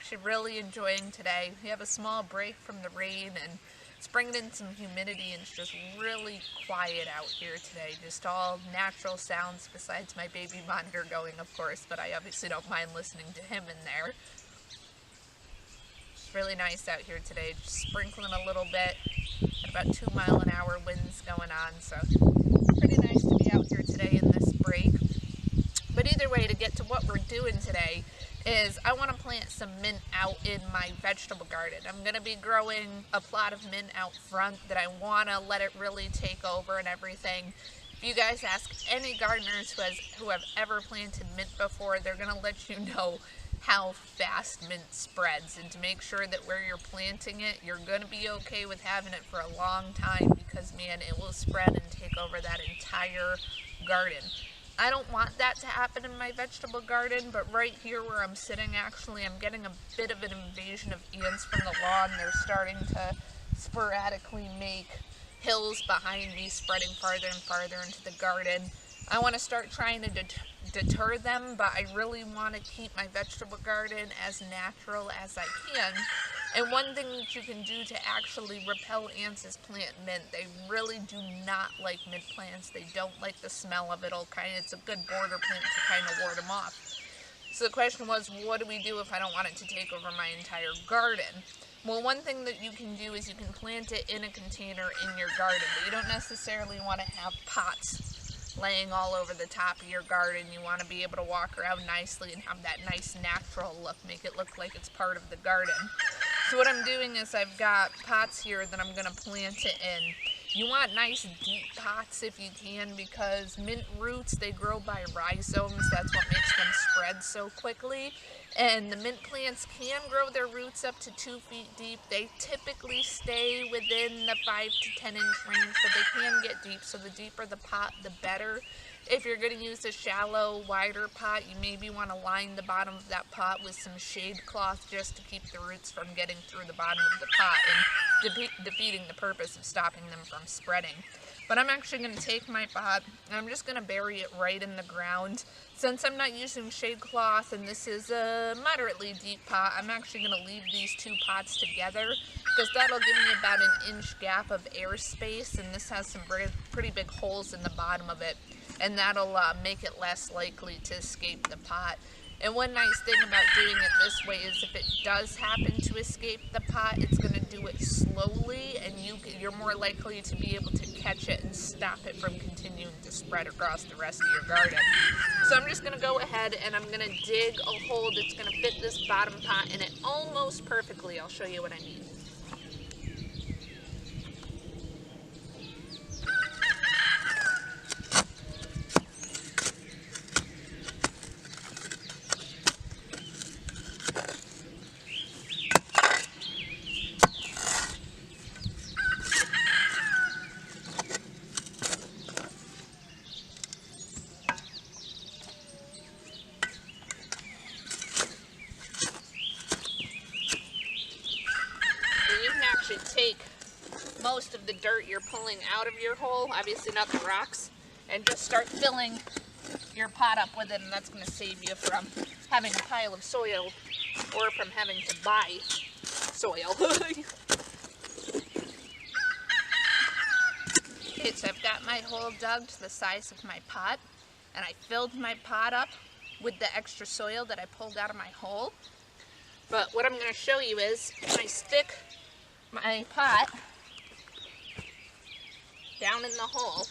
actually really enjoying today. We have a small break from the rain and it's bringing in some humidity and it's just really quiet out here today. Just all natural sounds besides my baby monitor going, of course, but I obviously don't mind listening to him in there. It's really nice out here today, just sprinkling a little bit, at about 2-mile-an-hour winds going on, so pretty nice to be out here today in this break. But either way, to get to what we're doing today is I want to plant some mint out in my vegetable garden. I'm going to be growing a plot of mint out front that I want to let it really take over and everything. If you guys ask any gardeners who have ever planted mint before, they're going to let you know how fast mint spreads, and to make sure that where you're planting it, you're going to be okay with having it for a long time, because man, it will spread and take over that entire garden. I don't want that to happen in my vegetable garden, but right here where I'm sitting, actually, I'm getting a bit of an invasion of ants from the lawn. They're starting to sporadically make hills behind me, spreading farther and farther into the garden. I want to start trying to deter them, but I really want to keep my vegetable garden as natural as I can. And one thing that you can do to actually repel ants is plant mint. They really do not like mint plants. They don't like the smell of it. It's a good border plant to kind of ward them off. So the question was, what do we do if I don't want it to take over my entire garden? Well, one thing that you can do is you can plant it in a container in your garden, but you don't necessarily want to have pots laying all over the top of your garden. You want to be able to walk around nicely and have that nice natural look, make it look like it's part of the garden. So what I'm doing is I've got pots here that I'm going to plant it in. You want nice deep pots if you can, because mint roots, they grow by rhizomes. That's what makes them spread so quickly. And the mint plants can grow their roots up to 2 feet deep. They typically stay within the 5 to 10 inch range, but they can get deep, so the deeper the pot, the better. If you're going to use a shallow, wider pot, you maybe want to line the bottom of that pot with some shade cloth just to keep the roots from getting through the bottom of the pot and defeating the purpose of stopping them from spreading. But I'm actually going to take my pot and I'm just going to bury it right in the ground. Since I'm not using shade cloth and this is a moderately deep pot, I'm actually going to leave these two pots together, because that'll give me about an inch gap of airspace, and this has some pretty big holes in the bottom of it, and that'll make it less likely to escape the pot. And one nice thing about doing it this way is if it does happen to escape the pot, it's going to do it slowly, and you're more likely to be able to catch it and stop it from continuing to spread across the rest of your garden. So I'm just going to go ahead and I'm going to dig a hole that's going to fit this bottom pot in it almost perfectly. I'll show you what I mean. Take most of the dirt you're pulling out of your hole, obviously not the rocks, and just start filling your pot up with it, and that's going to save you from having a pile of soil or from having to buy soil. Okay, so I've got my hole dug to the size of my pot, and I filled my pot up with the extra soil that I pulled out of my hole. But what I'm going to show you is when I stick my pot down in the hole,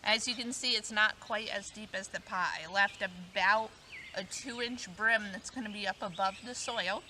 as you can see, it's not quite as deep as the pot. I left about a 2-inch brim that's going to be up above the soil.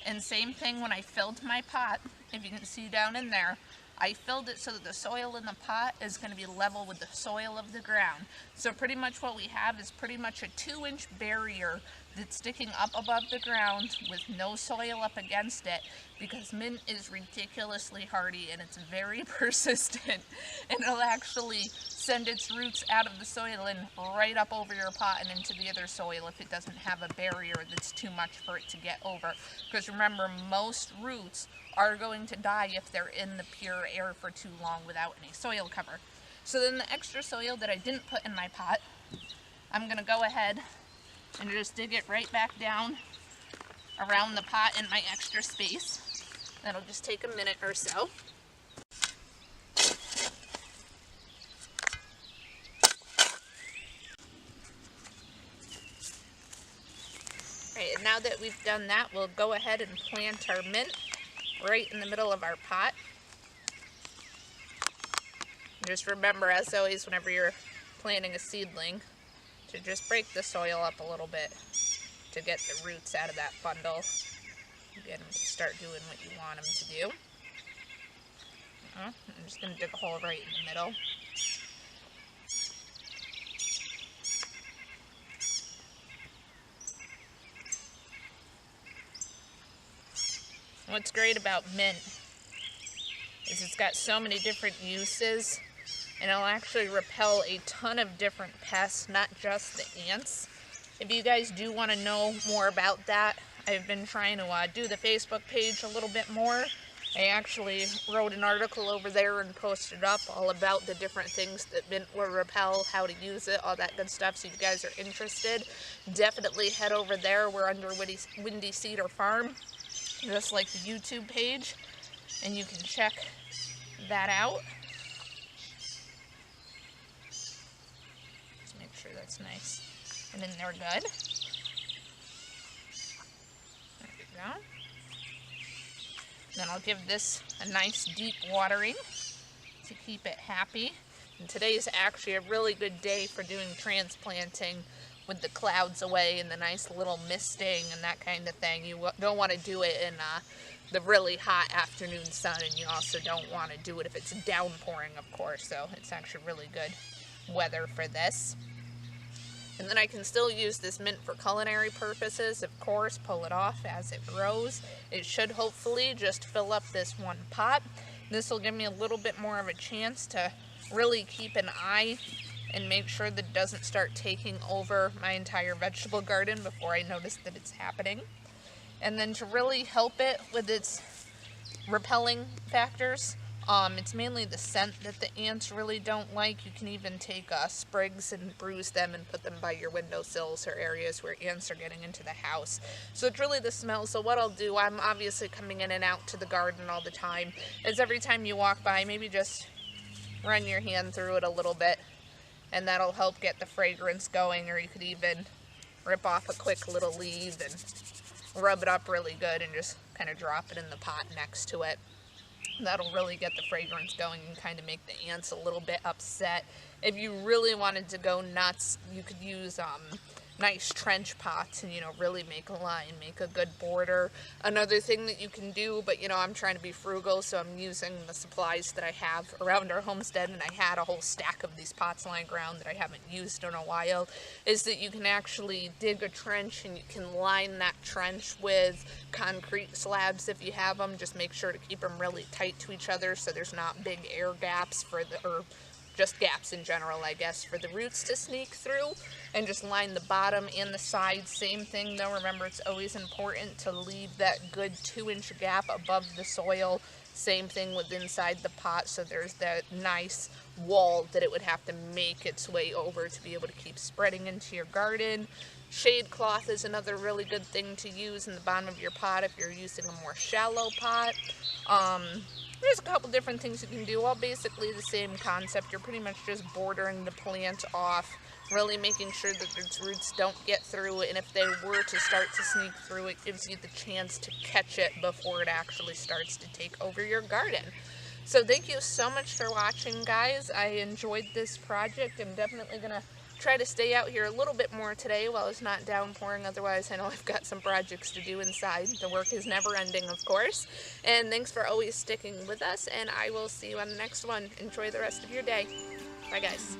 And same thing when I filled my pot, if you can see down in there, I filled it so that the soil in the pot is going to be level with the soil of the ground. So pretty much what we have is pretty much a 2-inch barrier that's sticking up above the ground with no soil up against it, because mint is ridiculously hardy and it's very persistent, and it'll actually send its roots out of the soil and right up over your pot and into the other soil if it doesn't have a barrier that's too much for it to get over. Because remember, most roots are going to die if they're in the pure air for too long without any soil cover. So then the extra soil that I didn't put in my pot, I'm going to go ahead and just dig it right back down around the pot in my extra space. That'll just take a minute or so. Alright, and now that we've done that, we'll go ahead and plant our mint right in the middle of our pot. Just remember, as always, whenever you're planting a seedling, to just break the soil up a little bit to get the roots out of that bundle. Get them to start doing what you want them to do. I'm just going to dig a hole right in the middle. What's great about mint is it's got so many different uses, and it'll actually repel a ton of different pests, not just the ants. If you guys do want to know more about that, I've been trying to do the Facebook page a little bit more. I actually wrote an article over there and posted up all about the different things that mint will repel, how to use it, all that good stuff. So if you guys are interested, definitely head over there. We're under Windy Cedar Farm, just like the YouTube page, and you can check that out. Just make sure that's nice and then they're good. There we go. Then I'll give this a nice deep watering to keep it happy. And today is actually a really good day for doing transplanting with the clouds away and the nice little misting and that kind of thing. You don't want to do it in the really hot afternoon sun, and you also don't want to do it if it's downpouring, of course. So it's actually really good weather for this. And then I can still use this mint for culinary purposes, of course, pull it off as it grows. It should hopefully just fill up this one pot. This will give me a little bit more of a chance to really keep an eye and make sure that it doesn't start taking over my entire vegetable garden before I notice that it's happening. And then to really help it with its repelling factors, it's mainly the scent that the ants really don't like. You can even take sprigs and bruise them and put them by your windowsills or areas where ants are getting into the house. So it's really the smell. So what I'll do, I'm obviously coming in and out to the garden all the time, is every time you walk by, maybe just run your hand through it a little bit, and that'll help get the fragrance going. Or you could even rip off a quick little leaf and rub it up really good and just kind of drop it in the pot next to it. That'll really get the fragrance going and kind of make the ants a little bit upset. If you really wanted to go nuts, you could use nice trench pots and, really make a line, make a good border. Another thing that you can do, but, I'm trying to be frugal, so I'm using the supplies that I have around our homestead, and I had a whole stack of these pots lying around that I haven't used in a while, is that you can actually dig a trench and you can line that trench with concrete slabs if you have them. Just make sure to keep them really tight to each other so there's not big air gaps or just gaps in general, I guess, for the roots to sneak through, and just line the bottom and the sides. Same thing though, remember it's always important to leave that good 2-inch gap above the soil. Same thing with inside the pot, so there's that nice wall that it would have to make its way over to be able to keep spreading into your garden. Shade cloth is another really good thing to use in the bottom of your pot if you're using a more shallow pot. There's a couple different things you can do, all basically the same concept. You're pretty much just bordering the plant off, really making sure that its roots don't get through, and if they were to start to sneak through, it gives you the chance to catch it before it actually starts to take over your garden. So thank you so much for watching, guys. I enjoyed this project. I'm definitely going to try to stay out here a little bit more today while it's not downpouring. Otherwise, I know I've got some projects to do inside. The work is never ending, of course. And thanks for always sticking with us, and I will see you on the next one. Enjoy the rest of your day. Bye, guys.